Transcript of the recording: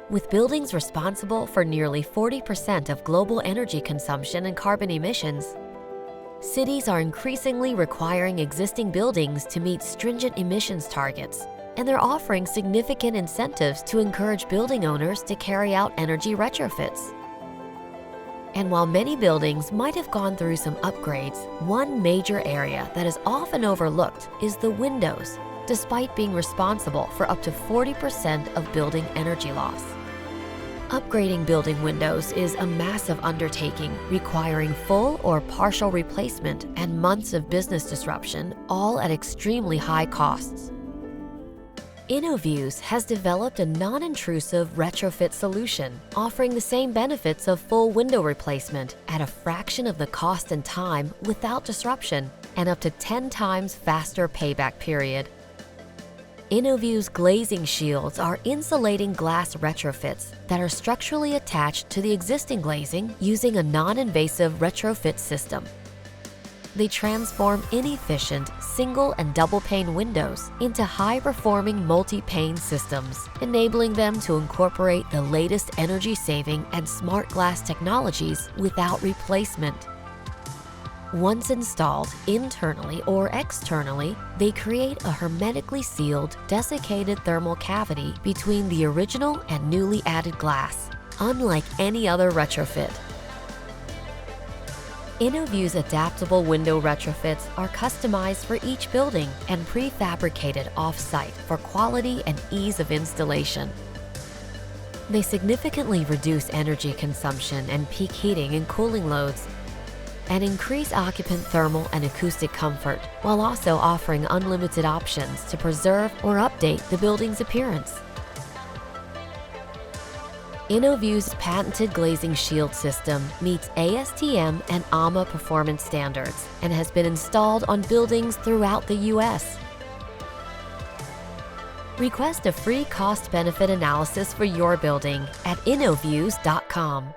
With buildings responsible for nearly 40% of global energy consumption and carbon emissions, cities are increasingly requiring existing buildings to meet stringent emissions targets, and they're offering significant incentives to encourage building owners to carry out energy retrofits. And while many buildings might have gone through some upgrades, one major area that is often overlooked is the windows, despite being responsible for up to 40% of building energy loss. Upgrading building windows is a massive undertaking requiring full or partial replacement and months of business disruption, all at extremely high costs. INOVUES has developed a non-intrusive retrofit solution, offering the same benefits of full window replacement at a fraction of the cost and time without disruption, and up to 10 times faster payback period. INOVUES glazing shields are insulating glass retrofits that are structurally attached to the existing glazing using a non-invasive retrofit system. They transform inefficient single and double pane windows into high-performing multi-pane systems, enabling them to incorporate the latest energy-saving and smart glass technologies without replacement. Once installed internally or externally, they create a hermetically sealed, desiccated thermal cavity between the original and newly added glass, unlike any other retrofit. INOVUES adaptable window retrofits are customized for each building and prefabricated off-site for quality and ease of installation. They significantly reduce energy consumption and peak heating and cooling loads, and increase occupant thermal and acoustic comfort, while also offering unlimited options to preserve or update the building's appearance. INOVUES' patented glazing shield system meets ASTM and AMA performance standards and has been installed on buildings throughout the U.S. Request a free cost-benefit analysis for your building at inovues.com.